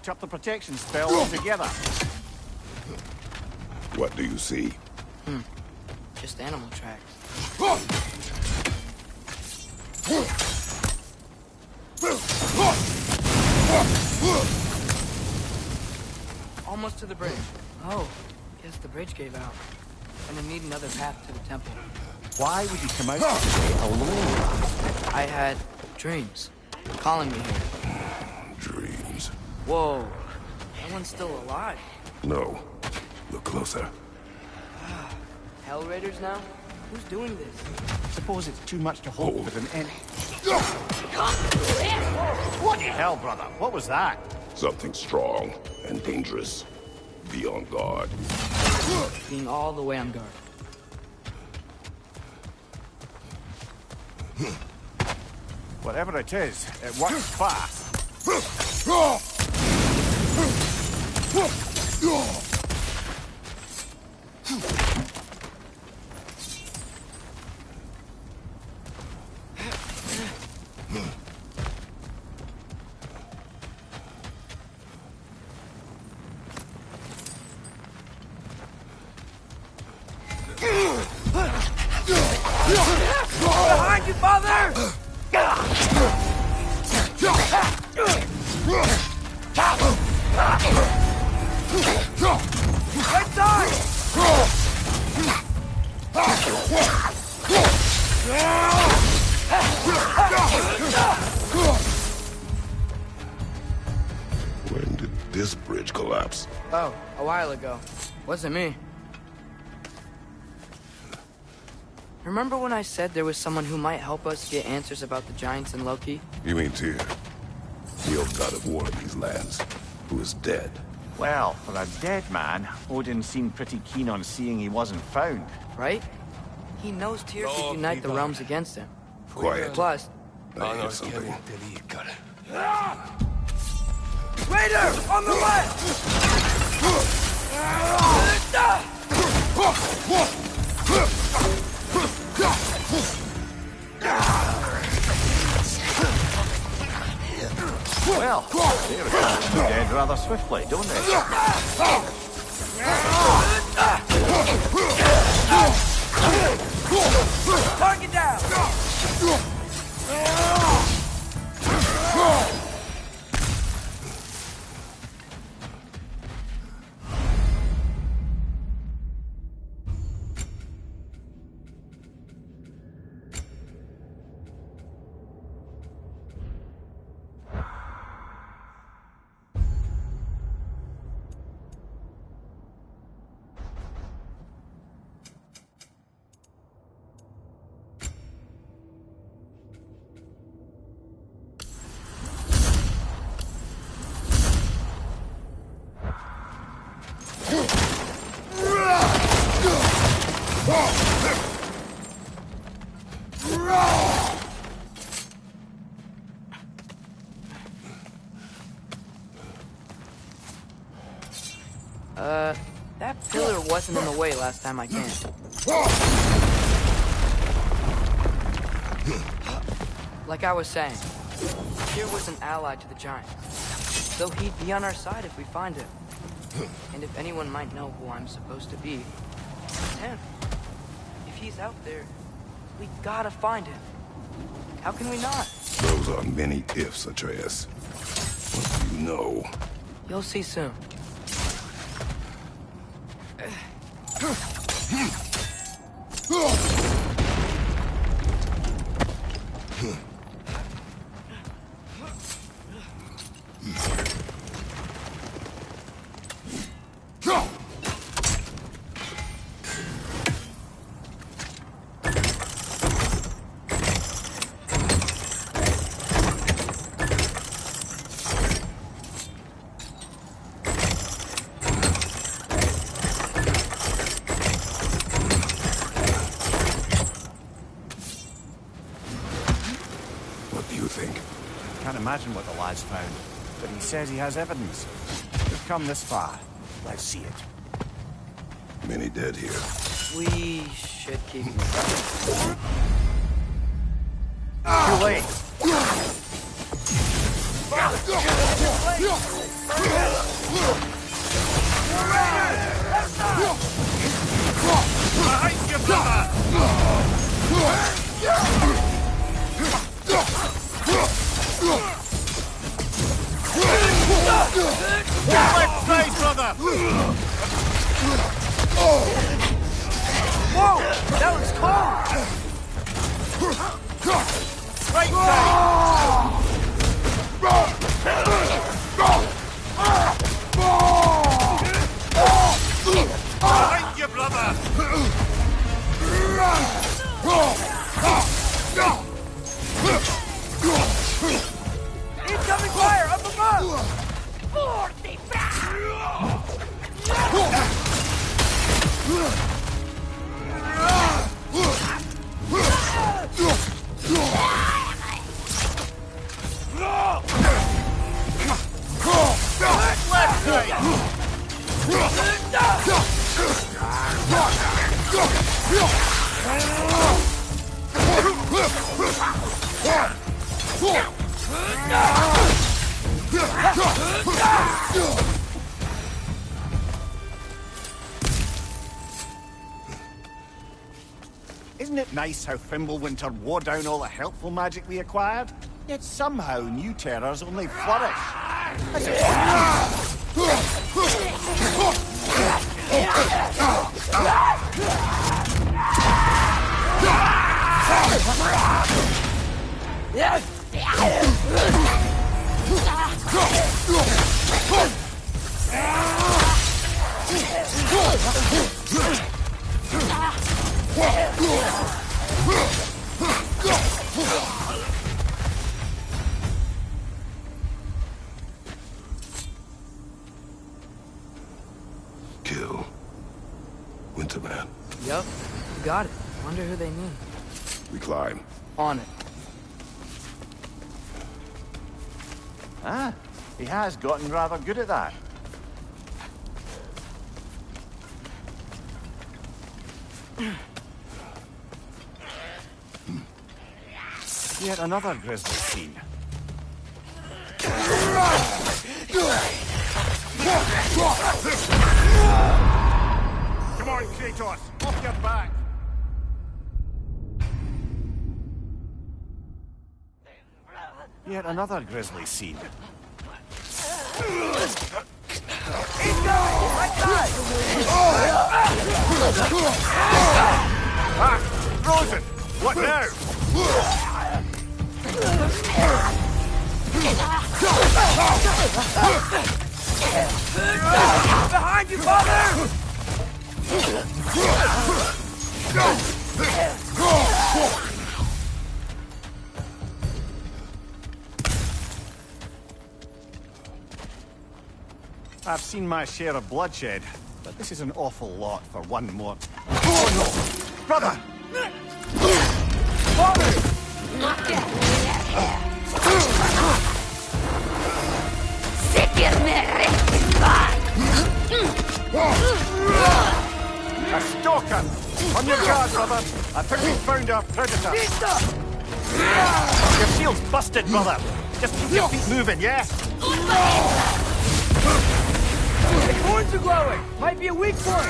patch up the protection spell altogether. What do you see? Just animal tracks. Almost to the bridge. Oh, guess the bridge gave out. Gonna need another path to the temple. Why would you come out today alone? I had dreams calling me here. Dreams. Whoa, that one's still alive. No. Look closer. Hell Raiders now? Who's doing this? Suppose it's too much to hope Oh. with an end. What the hell, brother? What was that? Something strong and dangerous. Be on guard. Being all the way on guard. Whatever it is, it works fast. Behind you, father! Right side! When did this bridge collapse? Oh, a while ago. Wasn't me. Remember when I said there was someone who might help us get answers about the giants and Loki? You mean Tyr? The old god of war of these lands, who is dead. Well, for a dead man, Odin seemed pretty keen on seeing he wasn't found. Right? He knows Tyr could unite the realms against him. Quiet. Plus, I hear something. Raider! On the left! Well, they're dead rather swiftly, don't they? Target down! That pillar wasn't in the way last time I came. Like I was saying, Tyr was an ally to the giants, so he'd be on our side if we find him. And if anyone might know who I'm supposed to be, it's him. If he's out there, we gotta find him. How can we not? Those are many ifs, Atreus. What do you know? You'll see soon. Imagine what the lad's found, but he says he has evidence. We've come this far. Let's see it. Many dead here. We should keep him. Too late. Left side, brother! Whoa! That was close! Right side! Behind you, brother! Incoming fire up above! Isn't it nice how Fimbulwinter wore down all the helpful magic we acquired? Yet somehow new terrors only flourish. As if Kill Winterman. Yup, got it. Wonder who they mean. We climb. On it. Ah, he has gotten rather good at that. Yet another grisly scene. Come on, Kratos! Off your back! Yet another grisly scene. Ah! Frozen! What now? Behind you, father! I've seen my share of bloodshed, but this is an awful lot for one more. Oh no! Brother! Father! A stalker! On your guard, brother! I think we found our predator! Your shield's busted, brother! Just keep your feet moving, yeah? The horns are glowing! Might be a weak point!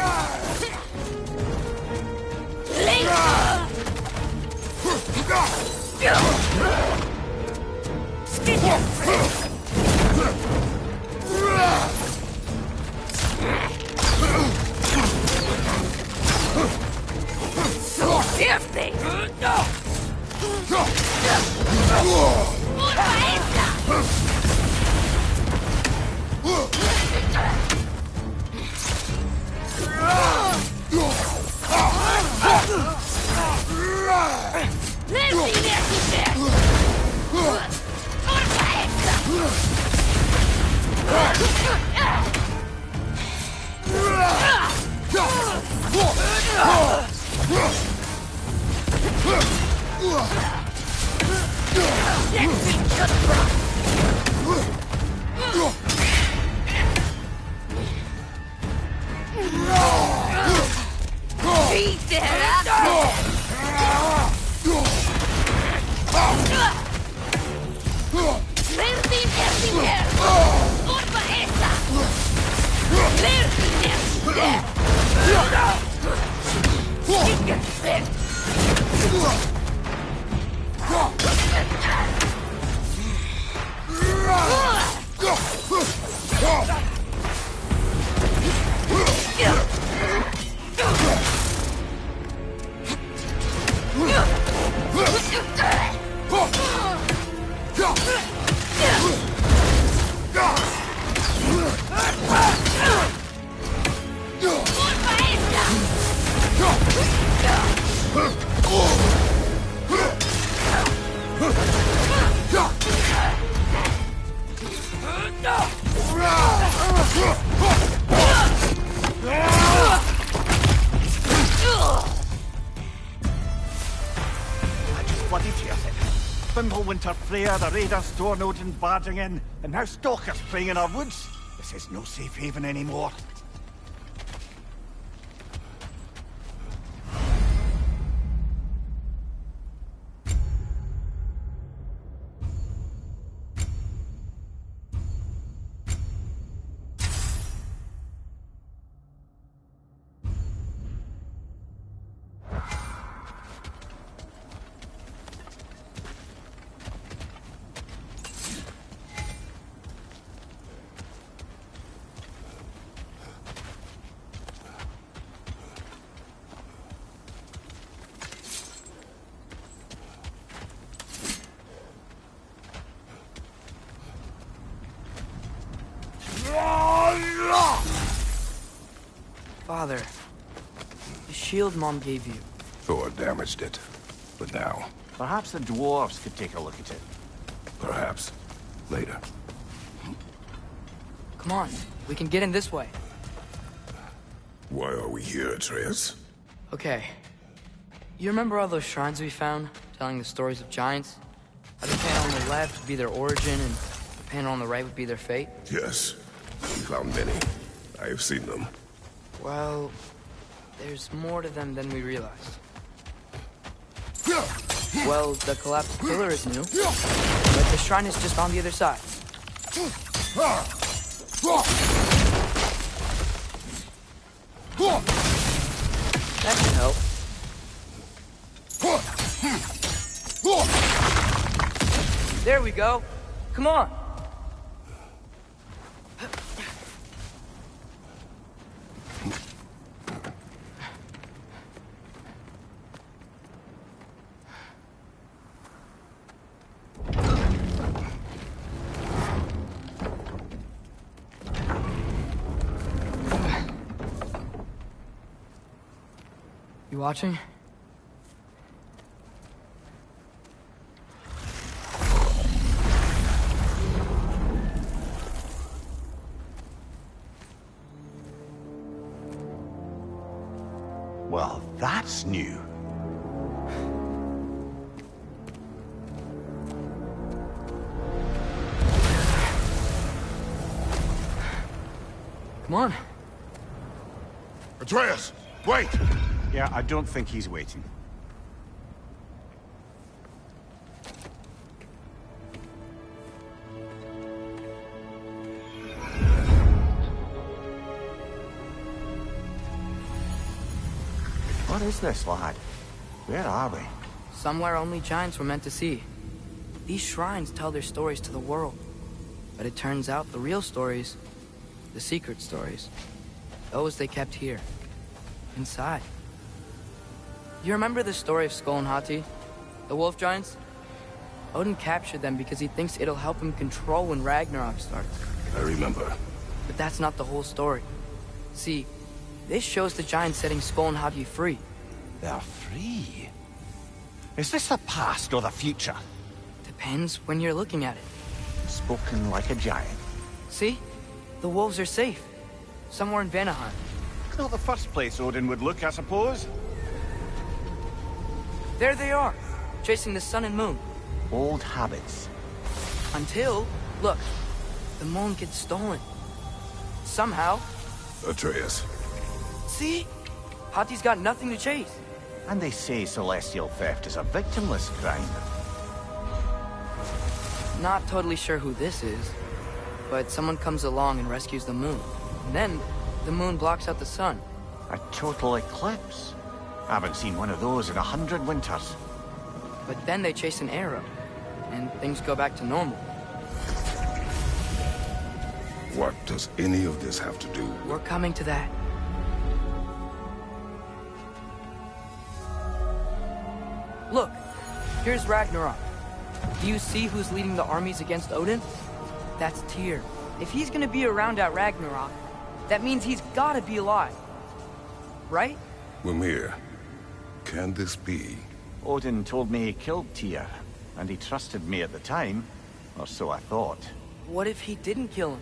So filthy! I just bloody tears it. Fimbulwinter Freya, the raiders, Storm Odin barging in, and now stalkers preying in our woods. This is no safe haven anymore. Father, the shield Mom gave you. Thor damaged it. But now, Perhaps the dwarves could take a look at it. perhaps, later. Come on, we can get in this way. Why are we here, Atreus? Okay. You remember all those shrines we found, telling the stories of giants? How the panel on the left would be their origin, and the panel on the right would be their fate? Yes, we found many. I have seen them. Well, there's more to them than we realized. Well, the collapsed pillar is new, but the shrine is just on the other side. That should help. There we go. Come on. You watching? Well, that's new. Come on. Atreus, wait! Yeah, I don't think he's waiting. What is this, lad? Where are we? Somewhere only giants were meant to see. These shrines tell their stories to the world. But it turns out the real stories, the secret stories, those they kept here, inside. You remember the story of Skull and Hati? The wolf giants? Odin captured them because he thinks it'll help him control when Ragnarok starts. I remember. But that's not the whole story. See, this shows the giants setting Skull and Hati free. They're free. Is this the past or the future? Depends when you're looking at it. Spoken like a giant. See? The wolves are safe. Somewhere in Vanaheim. Not the first place Odin would look, I suppose. There they are, chasing the sun and moon. Old habits. Until, look, the moon gets stolen. Somehow. Atreus. See? Hati's got nothing to chase. And they say celestial theft is a victimless crime. Not totally sure who this is, but someone comes along and rescues the moon. And then, the moon blocks out the sun. A total eclipse. I haven't seen one of those in 100 winters. But then they chase an arrow, and things go back to normal. What does any of this have to do with... We're coming to that. Look, here's Ragnarok. Do you see who's leading the armies against Odin? That's Tyr. If he's gonna be around at Ragnarok, that means he's gotta be alive. Right? Mimir, can this be? Odin told me he killed Tyr, and he trusted me at the time, or so I thought. What if he didn't kill him?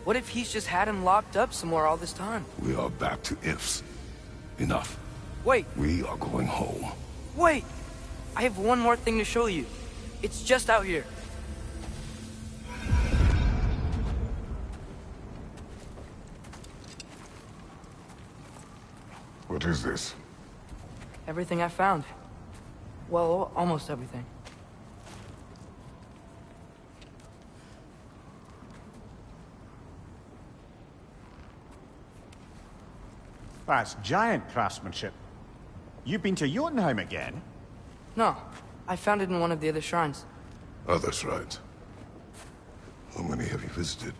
What if he's just had him locked up somewhere all this time? We are back to ifs. Enough. Wait, We are going home. wait! I have one more thing to show you. It's just out here. What is this? Everything I found. Well, almost everything. That's giant craftsmanship. You've been to Jotunheim again? No, I found it in one of the other shrines. Other shrines. How many have you visited?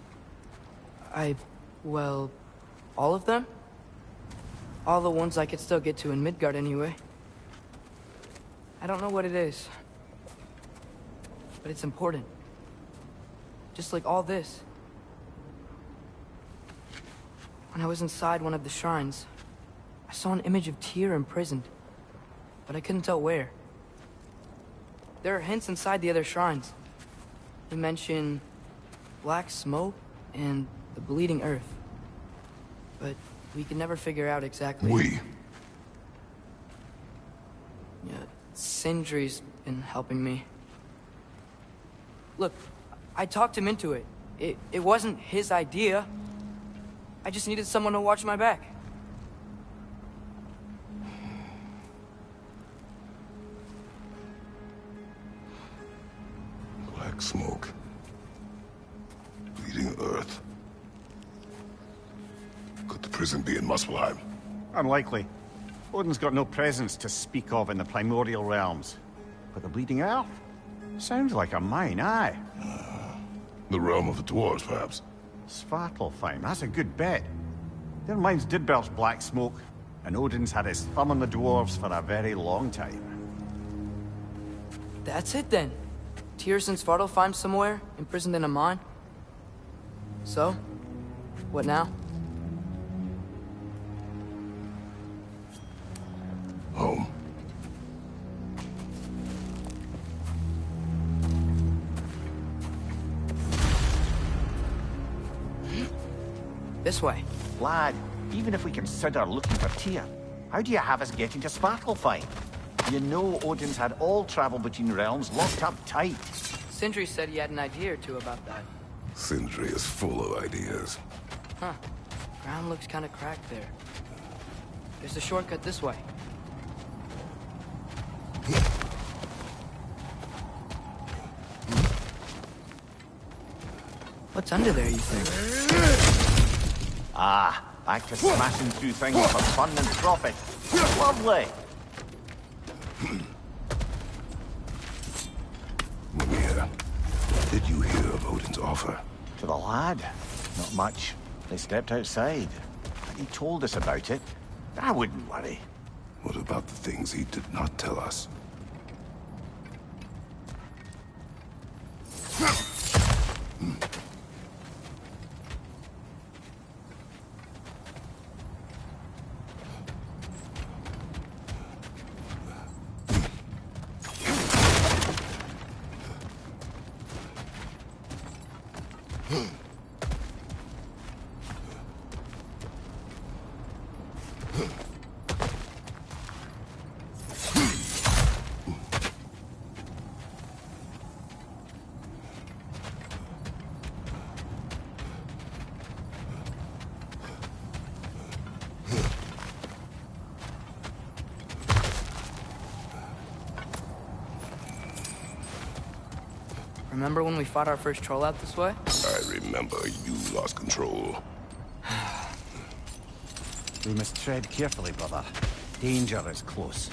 Well, all of them? All the ones I could still get to in Midgard anyway. I don't know what it is. But it's important. Just like all this. When I was inside one of the shrines, I saw an image of Tyr imprisoned. But I couldn't tell where. There are hints inside the other shrines. They mention black smoke and the bleeding earth. But we can never figure out exactly. Yeah, Sindri's been helping me. Look, I talked him into it. It wasn't his idea. I just needed someone to watch my back. Black smoke. Bleeding earth. Could the prison be in Muspelheim? Unlikely. Odin's got no presence to speak of in the primordial realms. But the Bleeding Earth? Sounds like a mine, aye. The realm of the dwarves, perhaps? Svartalfheim, that's a good bet. Their mines did belch black smoke, and Odin's had his thumb on the dwarves for a very long time. That's it then. Tyr's in Svartalfheim somewhere, imprisoned in a mine. So, what now? Home. This way. Lad, even if we consider looking for Tyr, how do you have us getting to Svartalfheim? You know Odin's had all travel between realms locked up tight. Sindri said he had an idea or two about that. Sindri is full of ideas. Huh. Ground looks kind of cracked there. There's a shortcut this way. What's under there, you think? Ah, back to smashing through things for fun and profit. Lovely! Mimir, did you hear of Odin's offer? To the lad? Not much. They stepped outside. And he told us about it. I wouldn't worry. What about the things he did not tell us? Remember when we fought our first troll out this way? I remember you lost control. We must tread carefully, brother. Danger is close.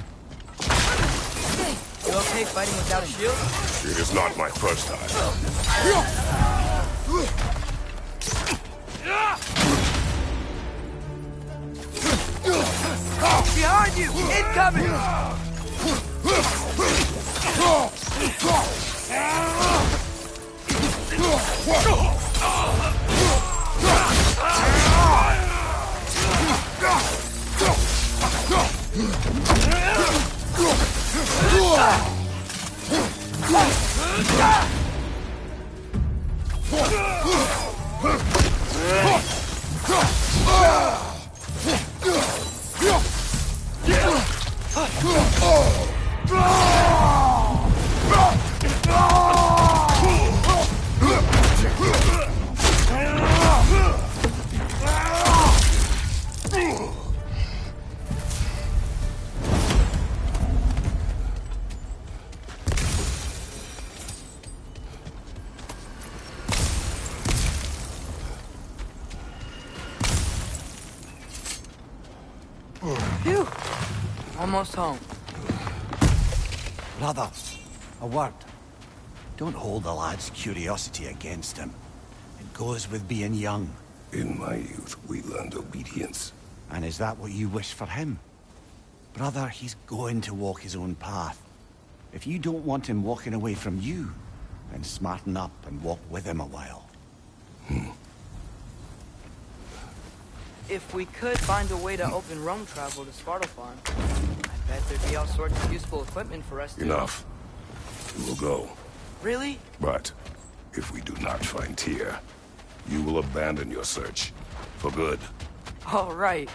You okay fighting without a shield? It is not my first time. Behind you! Incoming! Phew! Almost home. Brother, a word. Don't hold the lad's curiosity against him. It goes with being young. In my youth, we learned obedience. And is that what you wish for him? Brother, he's going to walk his own path. If you don't want him walking away from you, then smarten up and walk with him a while. If we could find a way to open Rome travel to Svartalfheim, I bet there'd be all sorts of useful equipment for us to... Enough. We will go. Really? But if we do not find Tyr, you will abandon your search. For good. All right.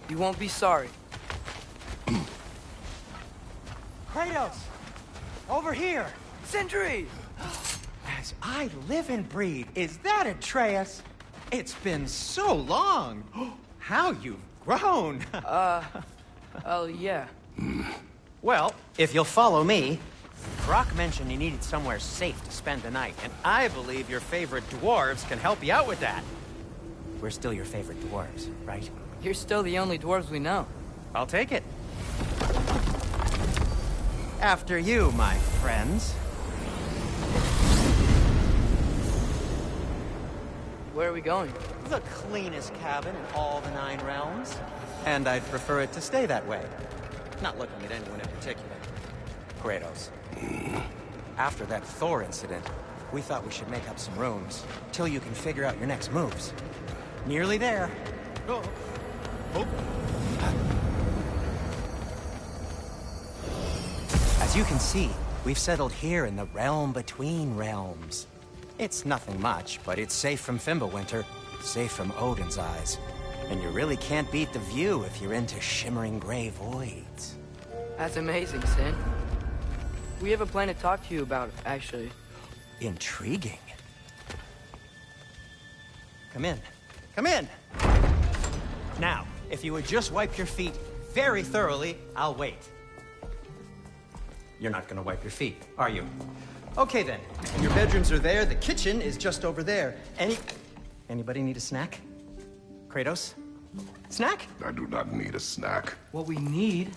You won't be sorry. Kratos! Over here! Sentry! As I live and breathe, is that Atreus? It's been so long! How you've grown! Oh, yeah. Well, if you'll follow me, Brock mentioned you needed somewhere safe to spend the night, and I believe your favorite dwarves can help you out with that. We're still your favorite dwarves, right? You're still the only dwarves we know. I'll take it. After you, my friends. Where are we going? The cleanest cabin in all the 9 realms. And I'd prefer it to stay that way. Not looking at anyone in particular. Kratos. After that Thor incident, we thought we should make up some rooms, till you can figure out your next moves. Nearly there. As you can see, we've settled here in the realm between realms. It's nothing much, but it's safe from Fimbulwinter, safe from Odin's eyes. And you really can't beat the view if you're into shimmering gray voids. That's amazing, Sin. We have a plan to talk to you about, actually. Intriguing. Come in. Come in! Now, if you would just wipe your feet very thoroughly, I'll wait. You're not gonna wipe your feet, are you? Okay then. Your bedrooms are there, the kitchen is just over there. Anybody need a snack? Kratos? Snack? I do not need a snack. What we need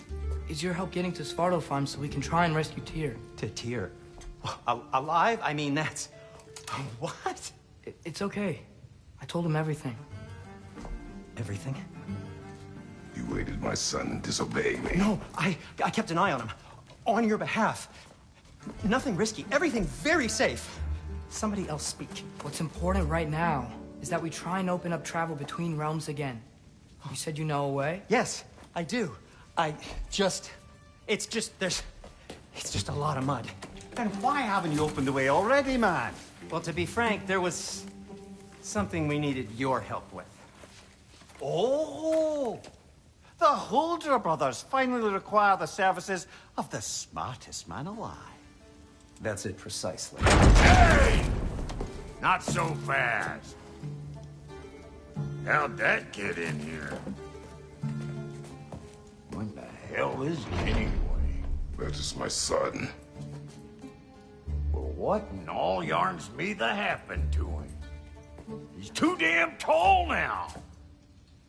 is your help getting to Svartalfheim so we can try and rescue Tyr. To Tyr? Alive? I mean, that's... What? It's okay. I told him everything. Everything? You aided my son in disobeying me. No, I kept an eye on him. On your behalf. Nothing risky. Everything very safe. Somebody else speak. What's important right now is that we try and open up travel between realms again. You said you know a way? Yes, I do. It's just a lot of mud. Then why haven't you opened the way already, man? Well, to be frank, there was something we needed your help with. Oh! The Holder brothers finally require the services of the smartest man alive. That's it precisely. Hey! Not so fast. How'd that get in here? What the hell is he anyway? That is my son. Well, what in all yarns me that happened to him? He's too damn tall now.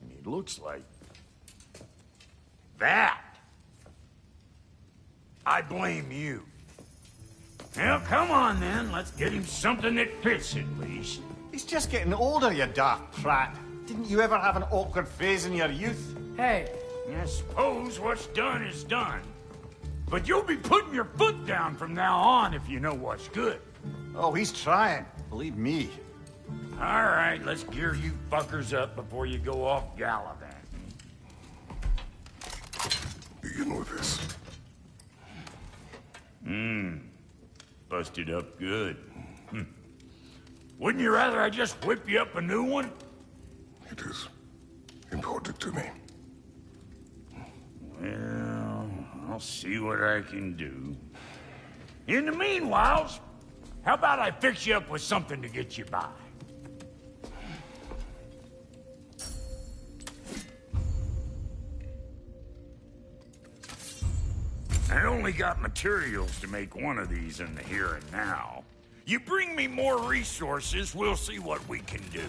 And he looks like... that. I blame you. Well, come on then. Let's get him something that fits at least. He's just getting older, you dark prat. Didn't you ever have an awkward phase in your youth? Hey, I suppose what's done is done. But you'll be putting your foot down from now on if you know what's good. Oh, he's trying. Believe me. All right, let's gear you fuckers up before you go off gallivanting. Begin with this. Busted up good. Wouldn't you rather I just whip you up a new one? It is important to me. Well, I'll see what I can do. In the meanwhile, how about I fix you up with something to get you by? I only got materials to make one of these in the here and now. You bring me more resources, we'll see what we can do.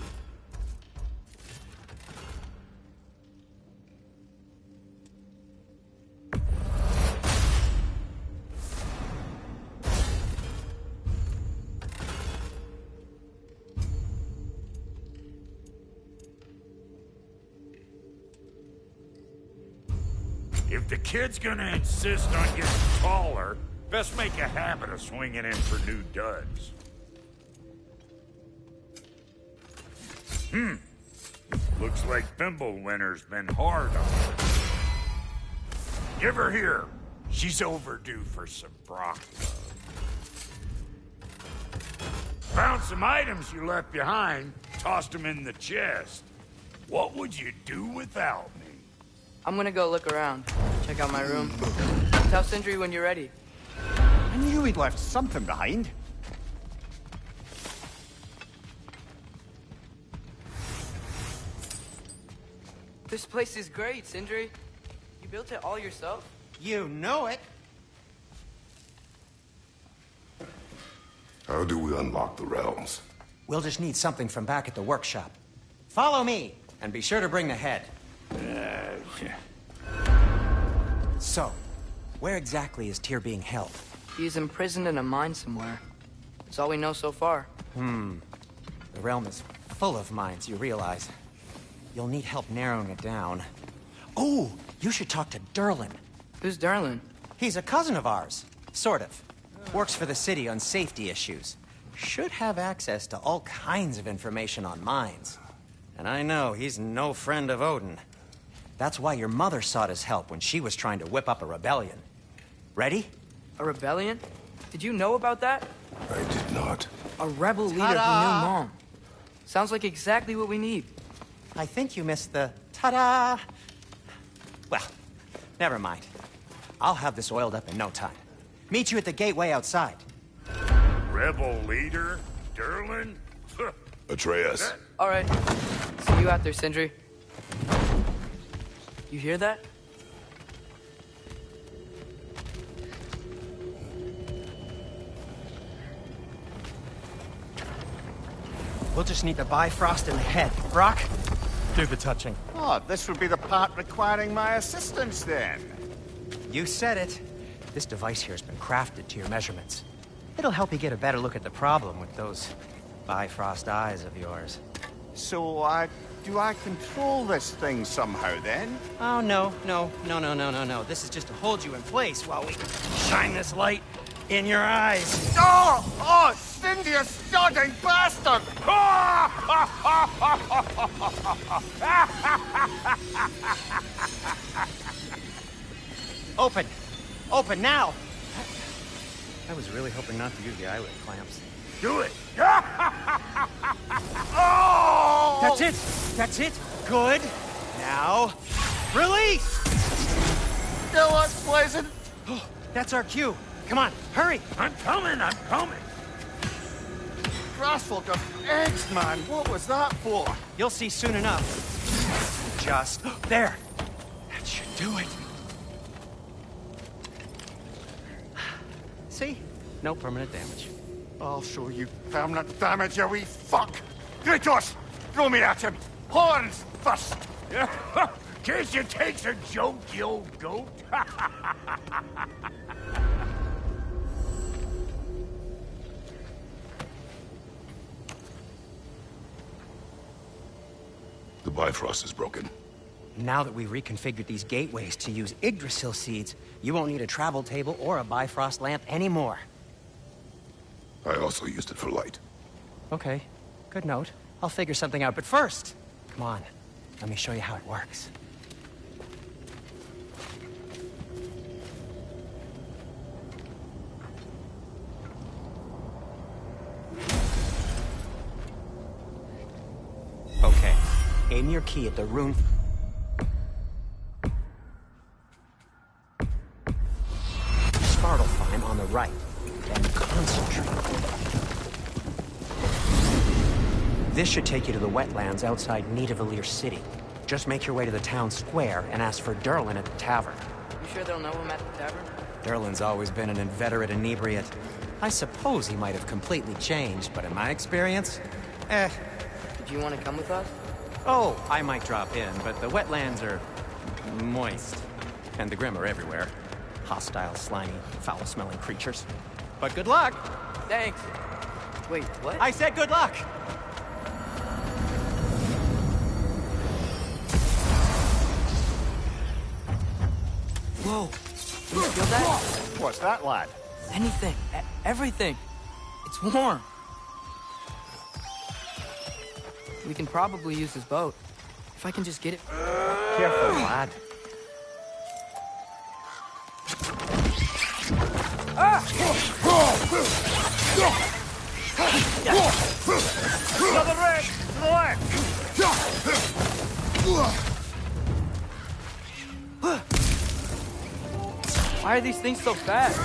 If the kid's gonna insist on getting taller, best make a habit of swinging in for new duds. Looks like Thimblewinter's been hard on her. Give her here. She's overdue for some broth. Found some items you left behind, tossed them in the chest. What would you do without me? I'm gonna go look around. Check out my room. Tell Sindri when you're ready. I knew he'd left something behind. This place is great, Sindri. You built it all yourself? You know it. How do we unlock the realms? We'll just need something from back at the workshop. Follow me, and be sure to bring the head. So, where exactly is Tyr being held? He's imprisoned in a mine somewhere. That's all we know so far. The realm is full of mines, you realize. You'll need help narrowing it down. Oh, you should talk to Durlin. Who's Darlin? He's a cousin of ours. Sort of. Works for the city on safety issues. Should have access to all kinds of information on mines. And I know he's no friend of Odin. That's why your mother sought his help when she was trying to whip up a rebellion. Ready? A rebellion? Did you know about that? I did not. A rebel leader who knew Mom. Sounds like exactly what we need. I think you missed the ta-da! Well, never mind. I'll have this oiled up in no time. Meet you at the gateway outside. Rebel leader? Durlin? Atreus. All right. See you out there, Sindri. You hear that? We'll just need the Bifrost in the head. Brock, do the touching. Oh, this would be the part requiring my assistance then. You said it. This device here has been crafted to your measurements. It'll help you get a better look at the problem with those Bifrost eyes of yours. So, do I control this thing somehow then? Oh, no. This is just to hold you in place while we shine this light in your eyes. Oh, Cindy, you sodding bastard! Open! Open now! I was really hoping not to use the eyelid clamps. Do it! Oh! That's it! That's it! Good! Now, release! Still unpleasant. Oh, that's our cue. Come on, hurry! I'm coming! Grassful got eggs, man. What was that for? You'll see soon enough. Just there. That should do it. See? No permanent damage. I'll show you permanent damage, you wee fuck! Kratos! Throw me at him! Horns first! Case you takes a joke, you old goat. The Bifrost is broken. Now that we've reconfigured these gateways to use Yggdrasil seeds, you won't need a travel table or a Bifrost lamp anymore. I also used it for light. Okay, good note. I'll figure something out, but first, come on, let me show you how it works. Okay, aim your key at the rune. Svartalfheim on the right, then concentrate. This should take you to the wetlands outside Nidavellir City. Just make your way to the town square and ask for Durlin at the tavern. You sure they'll know him at the tavern? Durlin's always been an inveterate inebriate. I suppose he might have completely changed, but in my experience, Did you want to come with us? Oh, I might drop in, but the wetlands are moist. And the Grim are everywhere. Hostile, slimy, foul-smelling creatures. But good luck! Thanks. Wait, what? I said good luck! What's that, lad? Anything. Everything. It's warm. We can probably use this boat. If I can just get it... Careful, lad. Another red! To the left! Why are these things so fast?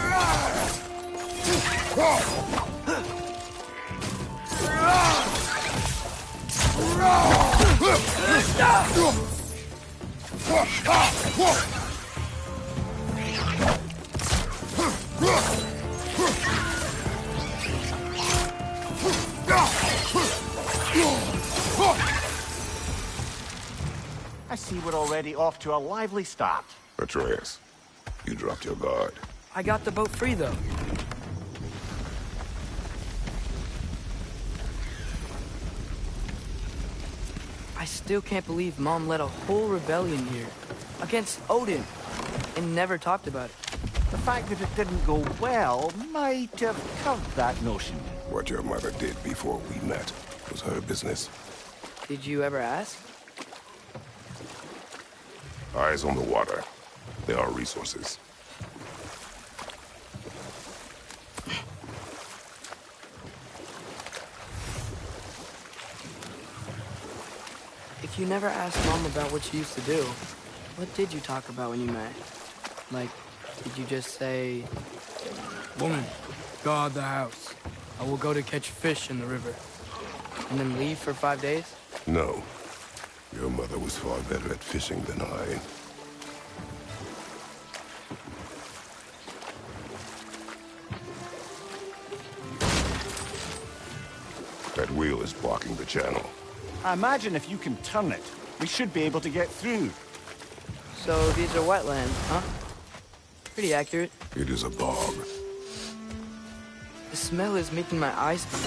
I see we're already off to a lively start. Atreus, you dropped your guard. I got the boat free, though. I still can't believe Mom led a whole rebellion here. Against Odin. And never talked about it. The fact that it didn't go well might have curved that notion. What your mother did before we met was her business. Did you ever ask? Eyes on the water. There are resources. If you never asked Mom about what she used to do, what did you talk about when you met? Like, did you just say... Woman, guard the house. I will go to catch fish in the river. And then leave for 5 days? No. Your mother was far better at fishing than I. That wheel is blocking the channel. I imagine if you can turn it, we should be able to get through. So these are wetlands, huh? Pretty accurate. It is a bog. The smell is making my eyes burn.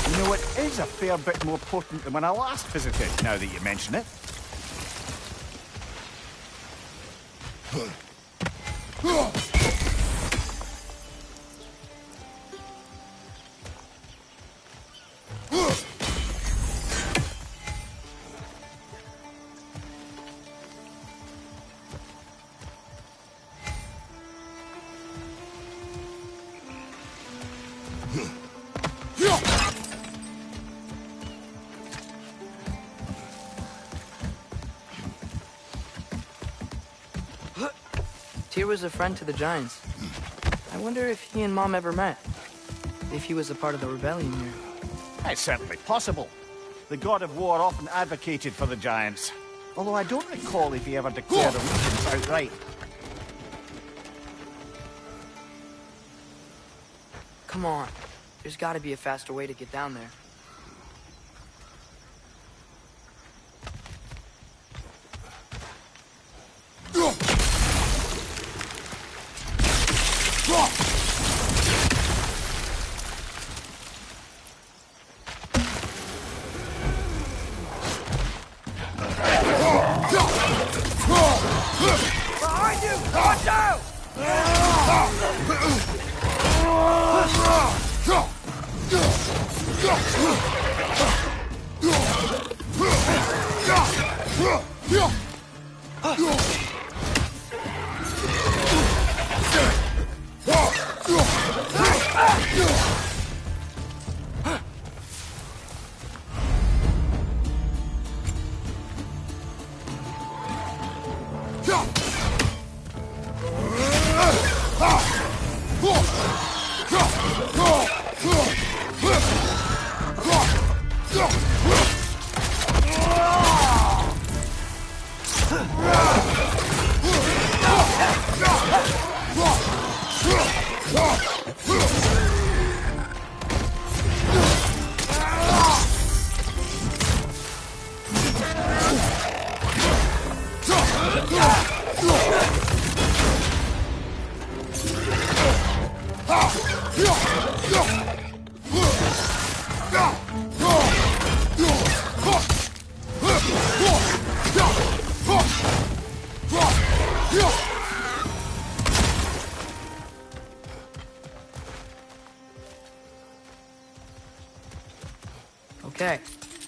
You know, it is a fair bit more potent than when I last visited, now that you mention it. Tyr was a friend to the Giants. I wonder if he and Mom ever met. If he was a part of the rebellion here. It's certainly possible. The god of war often advocated for the Giants. Although I don't recall if he ever declared allegiance outright. Come on. There's gotta be a faster way to get down there. Behind you! Watch out!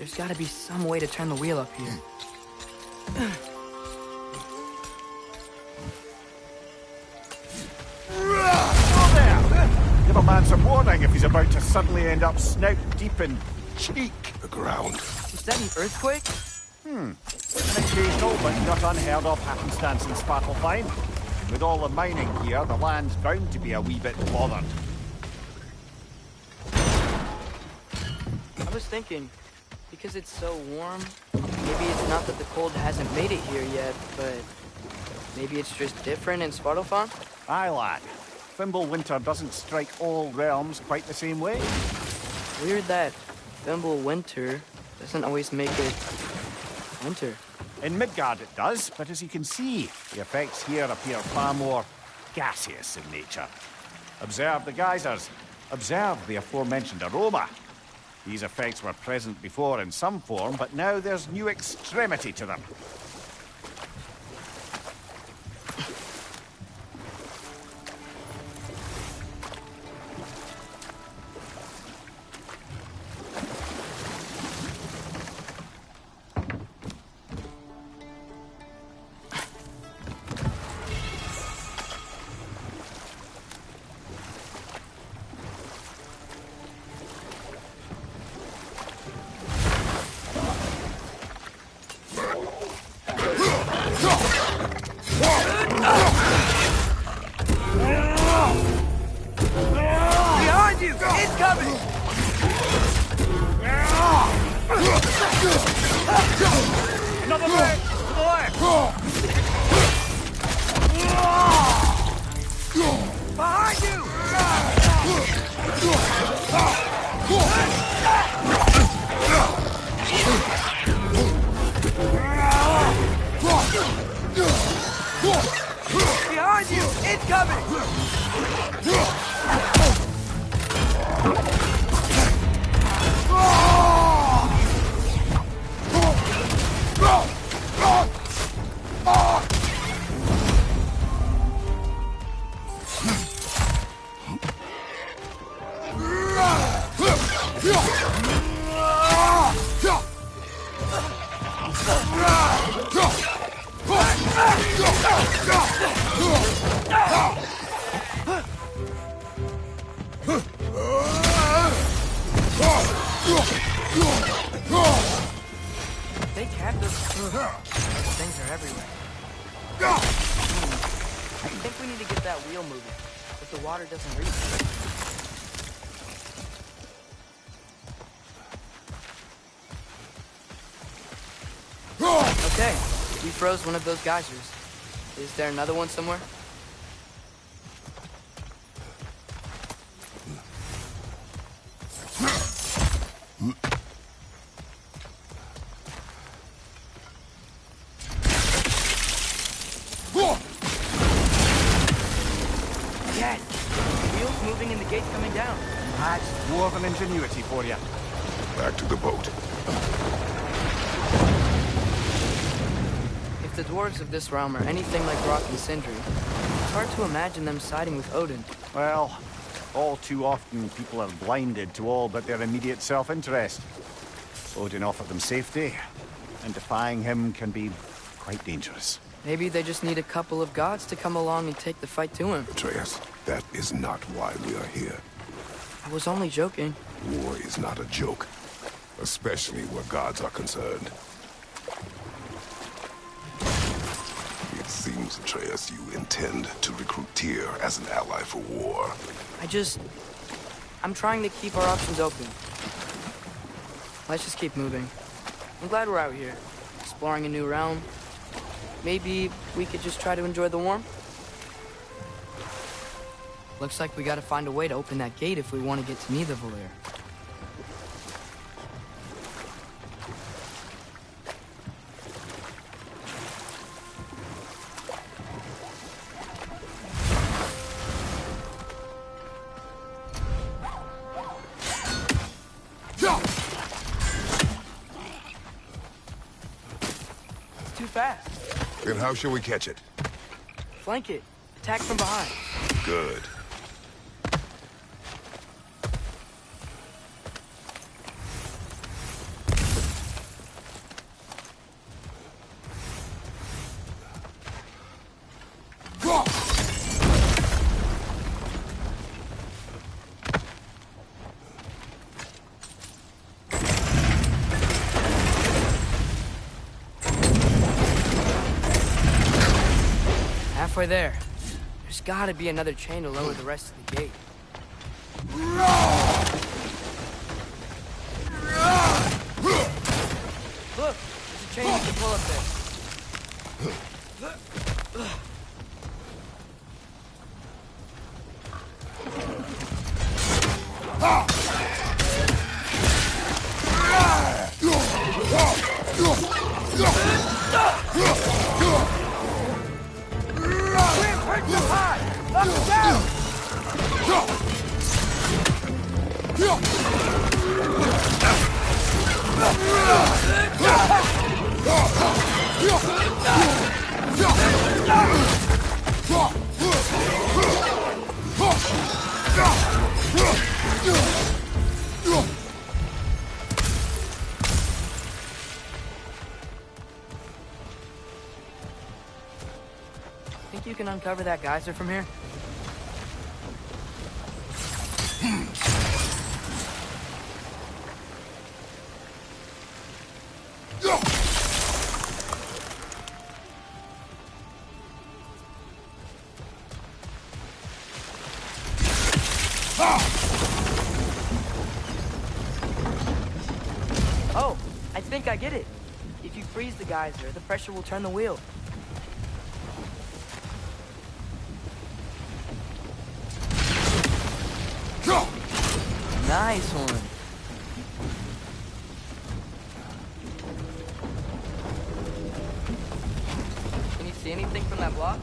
There's gotta be some way to turn the wheel up here. Oh, there! Give a man some warning if he's about to suddenly end up snout deep in cheek. The ground. Is that an earthquake? An occasional but not unheard of happenstance in Svartalfheim. With all the mining here, the land's bound to be a wee bit bothered. I was thinking, because it's so warm, maybe it's not that the cold hasn't made it here yet, but maybe it's just different in Svartalfheim? Aye, lad. Winter doesn't strike all realms quite the same way. Weird that Winter doesn't always make it winter. In Midgard it does, but as you can see, the effects here appear far more gaseous in nature. Observe the geysers. Observe the aforementioned aroma. These effects were present before in some form, but now there's new extremity to them. Behind you! It's coming! Another leg! To the left! Behind you! Behind you! It's coming! They capped us. Things are everywhere. I think we need to get that wheel moving, but the water doesn't reach. Okay, we froze one of those geysers. Is there another one somewhere? Yes! The wheel's moving and the gate's coming down. That's dwarven ingenuity for you. Back to the boat. If the dwarves of this realm are anything like Rock and Sindri, it's hard to imagine them siding with Odin. Well, all too often people are blinded to all but their immediate self-interest. Odin offered them safety, and defying him can be quite dangerous. Maybe they just need a couple of gods to come along and take the fight to him. Atreus, that is not why we are here. I was only joking. War is not a joke, especially where gods are concerned. It seems, Atreus, you intend to recruit Tyr as an ally for war. I'm trying to keep our options open. Let's just keep moving. I'm glad we're out here, exploring a new realm. Maybe we could just try to enjoy the warmth? Looks like we gotta find a way to open that gate if we want to get to Nidavellir. It's too fast. Then how shall we catch it? Flank it. Attack from behind. Good. halfway there. There's gotta be another chain to lower the rest of the gate. Look, there's a chain you can pull up there. Think you can uncover that geyser from here? Oh, I think I get it. If you freeze the geyser, the pressure will turn the wheel. Nice one. Can you see anything from that block?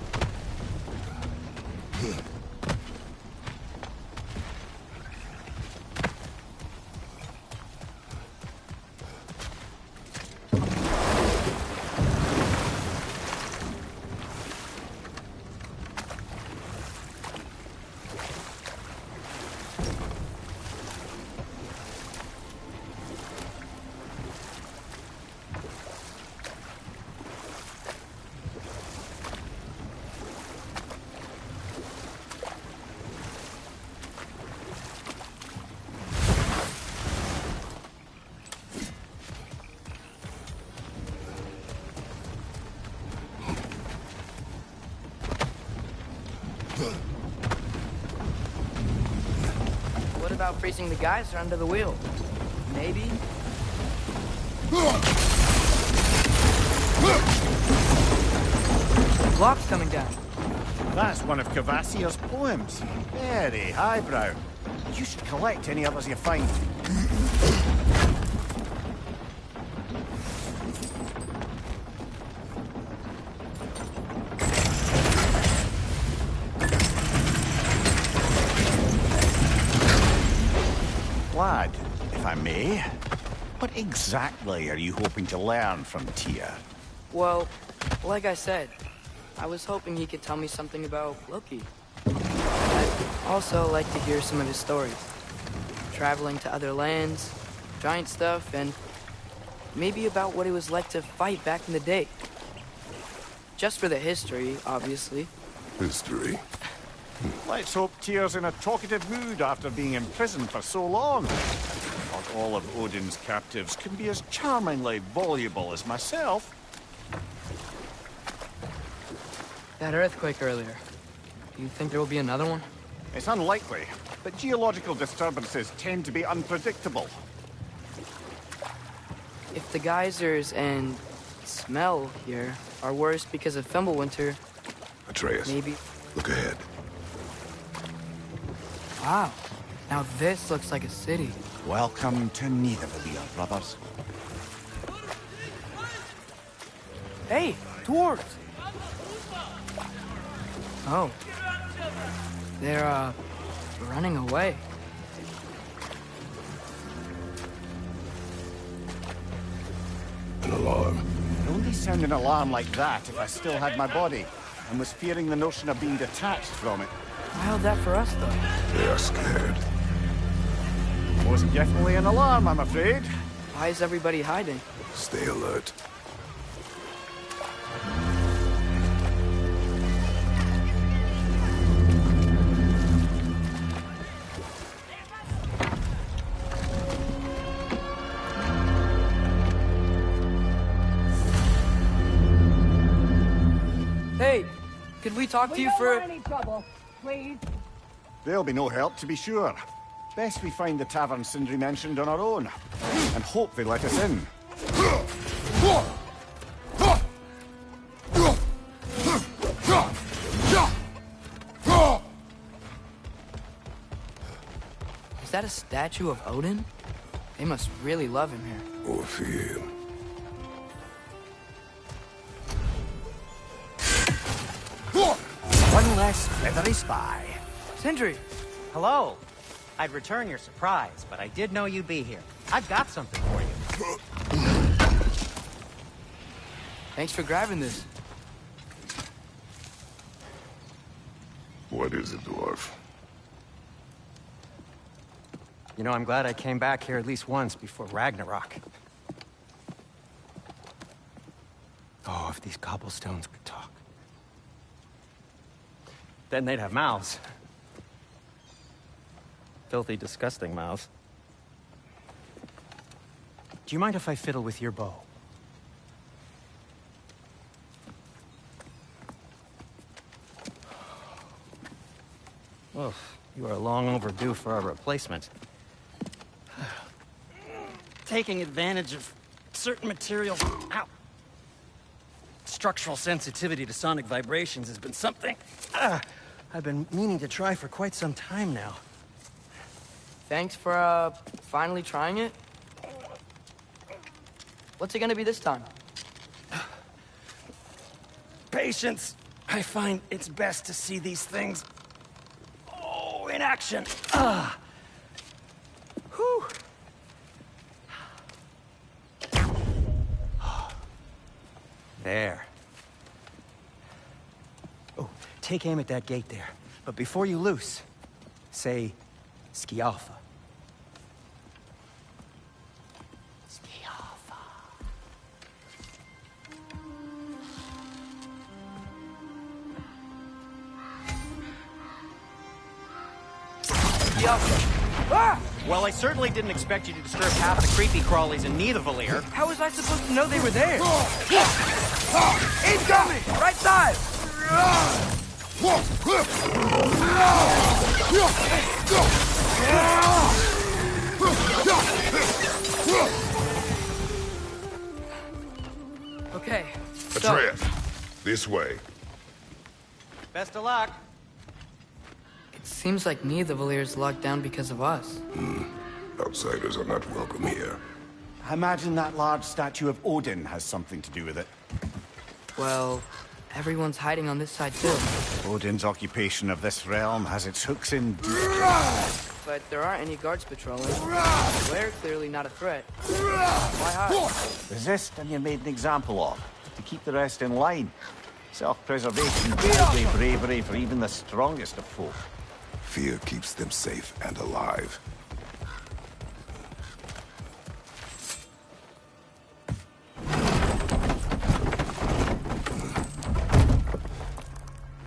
What about freezing the geyser under the wheel? Maybe? Block's coming down. That's one of Cavassier's poems. Very highbrow. You should collect any others you find. Lad, if I may, what exactly are you hoping to learn from Tyr? Well, like I said, I was hoping he could tell me something about Loki. I'd also like to hear some of his stories. Traveling to other lands, giant stuff, and maybe about what it was like to fight back in the day. Just for the history, obviously. History? Let's hope Tyr's in a talkative mood after being in prison for so long. Not all of Odin's captives can be as charmingly voluble as myself. That earthquake earlier. Do you think there will be another one? It's unlikely, but geological disturbances tend to be unpredictable. If the geysers and smell here are worse because of Fimbulwinter, Atreus, maybe... look ahead. Wow. Now this looks like a city. Welcome to Nidavellir, brothers. Hey, dwarves! Oh. They're, running away. An alarm. I'd only sound an alarm like that if I still had my body, and was fearing the notion of being detached from it. Why held that for us, though? They are scared. Most definitely an alarm, I'm afraid. Why is everybody hiding? Stay alert. Hey, could we talk to you don't for... want any trouble, please. There'll be no help, to be sure. Best we find the tavern Sindri mentioned on our own, and hope they let us in. Is that a statue of Odin? They must really love him here. Or fear him. One less feathery spy. Sindri! Hello. I'd return your surprise, but I did know you'd be here. I've got something for you. Thanks for grabbing this. What is it, dwarf? You know, I'm glad I came back here at least once before Ragnarok. Oh, if these cobblestones could talk. Then they'd have mouths. Filthy, disgusting mouths. Do you mind if I fiddle with your bow? Well, you are long overdue for a replacement. Taking advantage of certain materials. Ow. Structural sensitivity to sonic vibrations has been something I've been meaning to try for quite some time now. Thanks for, finally trying it. What's it gonna be this time? Patience. I find it's best to see these things, in action. Whew. There. Oh, take aim at that gate there. But before you loose, say, Skialfa. Skialfa. Yup. Ah! Well, I certainly didn't expect you to disturb half the creepy crawlies in Nidavellir. How was I supposed to know they were there? Incoming! Right side! Okay. Atreus, this way. Best of luck. It seems like Nidavellir is locked down because of us. Outsiders are not welcome here. I imagine that large statue of Odin has something to do with it. Well, everyone's hiding on this side too. Odin's occupation of this realm has its hooks in deep. But there aren't any guards patrolling. We're clearly not a threat. Why hide? Resist and you're made an example of, to keep the rest in line. Self-preservation is bravery for even the strongest of folk. Fear keeps them safe and alive.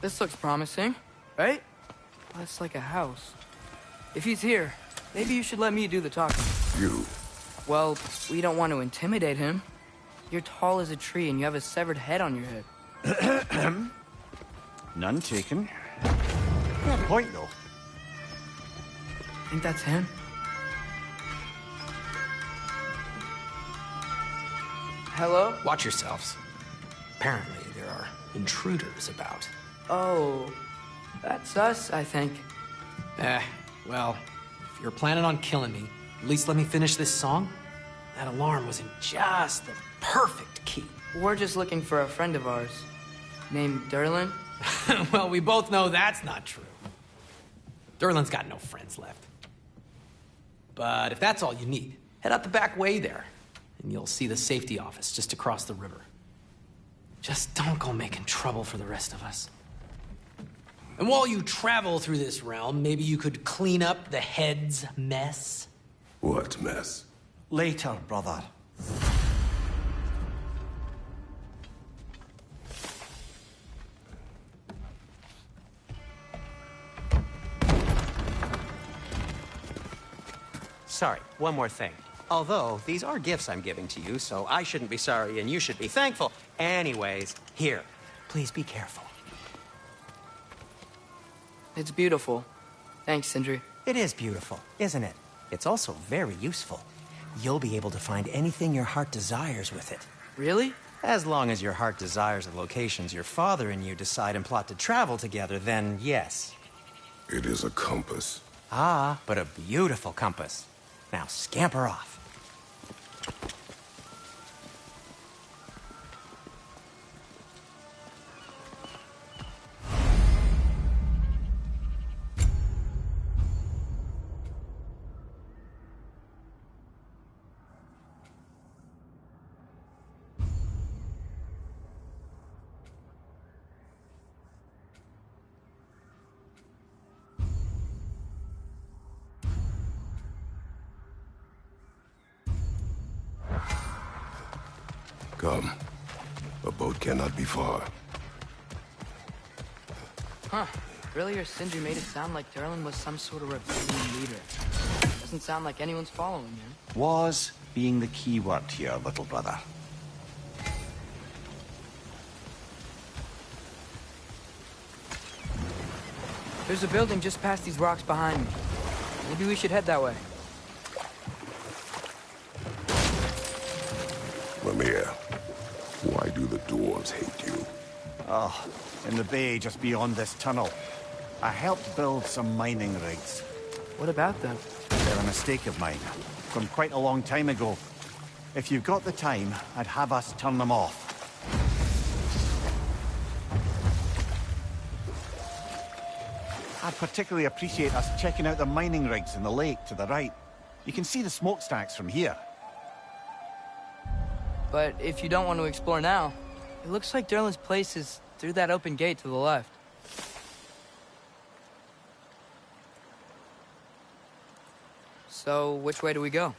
This looks promising, right? Well, it's like a house. If he's here, maybe you should let me do the talking. You. Well, we don't want to intimidate him. You're tall as a tree and you have a severed head on your head. None taken. Fair point, though. Think that's him? Hello? Watch yourselves. Apparently, there are intruders about. Oh, that's us, I think. Well, if you're planning on killing me, at least let me finish this song. That alarm was in just the perfect key. We're just looking for a friend of ours, named Derlin. Well, we both know that's not true. Derlin's got no friends left. But if that's all you need, head out the back way there, and you'll see the safety office just across the river. Just don't go making trouble for the rest of us. And while you travel through this realm, maybe you could clean up the head's mess? What mess? Later, brother. Sorry, one more thing. Although, these are gifts I'm giving to you, so I shouldn't be sorry and you should be thankful. Anyways, here, please be careful. It's beautiful. Thanks, Sindri. It is beautiful, isn't it? It's also very useful. You'll be able to find anything your heart desires with it. Really? As long as your heart desires the locations your father and you decide and plot to travel together, then yes. It is a compass. Ah, but a beautiful compass. Now scamper off. Come. A boat cannot be far. Huh. Earlier, Sindri made it sound like Durlin was some sort of rebellion leader. Doesn't sound like anyone's following him. Was being the key word here, little brother. There's a building just past these rocks behind me. Maybe we should head that way. Mimir, why do the dwarves hate you? Oh, in the bay just beyond this tunnel. I helped build some mining rigs. What about them? They're a mistake of mine, from quite a long time ago. If you've got the time, I'd have us turn them off. I'd particularly appreciate us checking out the mining rigs in the lake to the right. You can see the smokestacks from here. But if you don't want to explore now, it looks like Durlin's place is through that open gate to the left. So, which way do we go?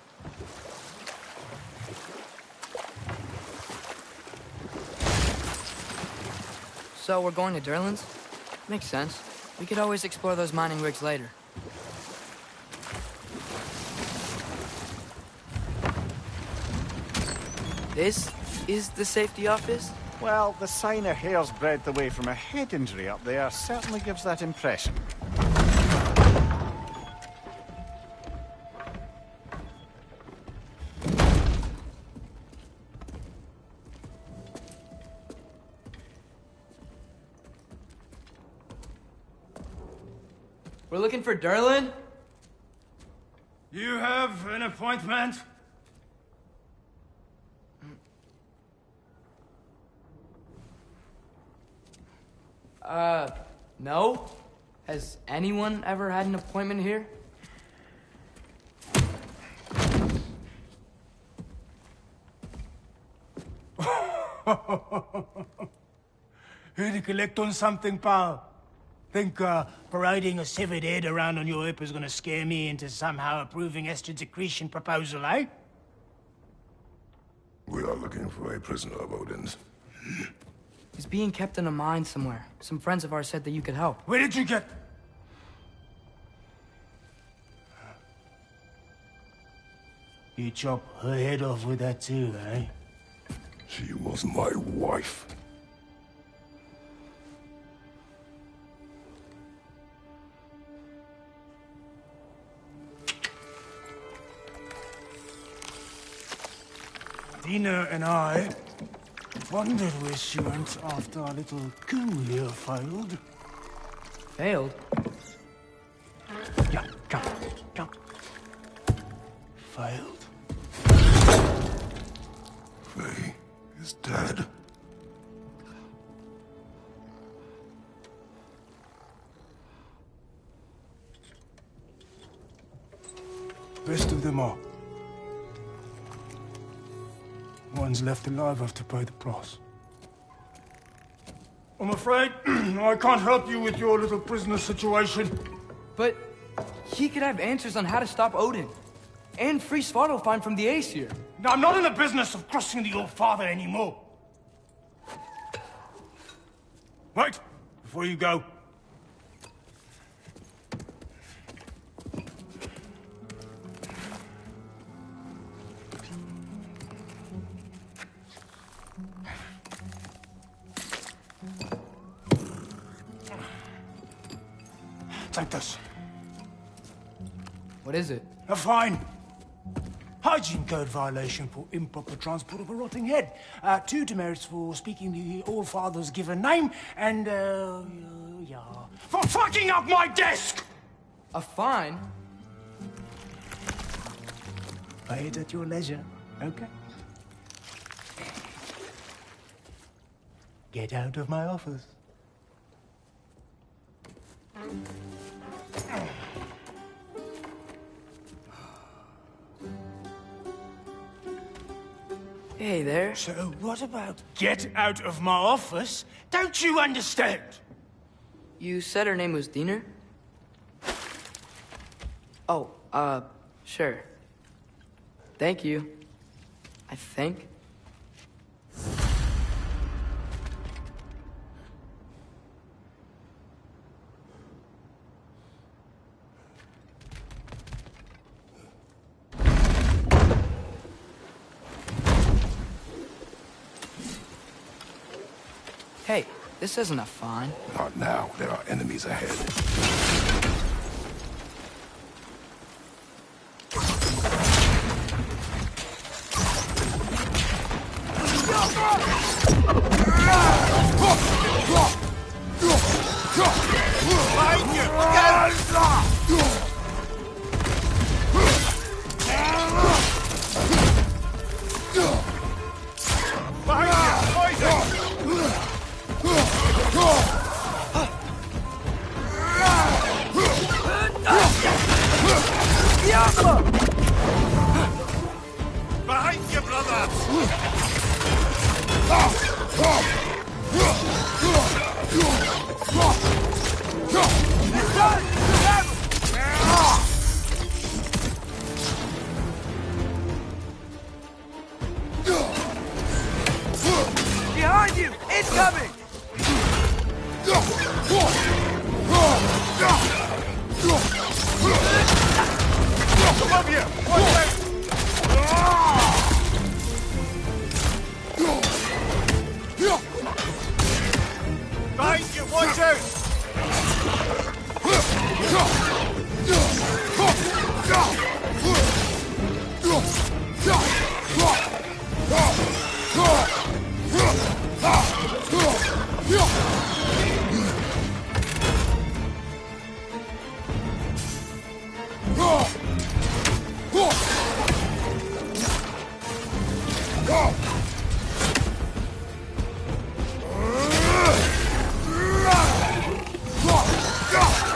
So, we're going to Durlin's? Makes sense. We could always explore those mining rigs later. This is the safety office? Well, the sign a hair's breadth away from a head injury up there certainly gives that impression. We're looking for Durlin? You have an appointment? No? Has anyone ever had an appointment here? Here to collect on something, pal? Think parading a severed head around on your hip is gonna scare me into somehow approving Estrid's accretion proposal, eh? We are looking for a prisoner of Odin's. He's being kept in a mine somewhere. Some friends of ours said that you could help. Where did you get... You chop her head off with that too, eh? She was my wife. Dina and I wondered where she went after our little coup here failed. Failed? Yeah, come. Failed. Faye is dead. Best of them all. One's left alive have to pay the price. I'm afraid I can't help you with your little prisoner situation. But he could have answers on how to stop Odin. And free Svartalfheim from the Aesir. Now, I'm not in the business of crossing the old father anymore. Wait, before you go. Take this. What is it? A fine. Hygiene code violation for improper transport of a rotting head. 2 demerits for speaking the All-Father's given name, and, yeah. For fucking up my desk! A fine? Pay it at your leisure, okay? Get out of my office. Hey there. So what about get out of my office? Don't you understand? You said her name was Diener? Oh, sure. Thank you. I think. Hey, this isn't a fine. Not now. There are enemies ahead. Behind you, brother! Behind you! Incoming! Above you! Watch out! Behind you! Watch out!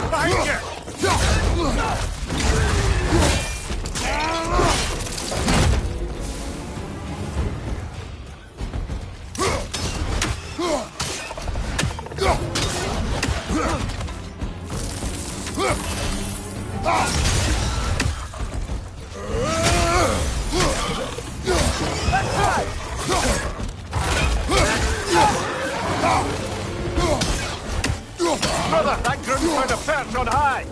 Behind you! Brother, that groom's found a perch on high!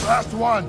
Last one.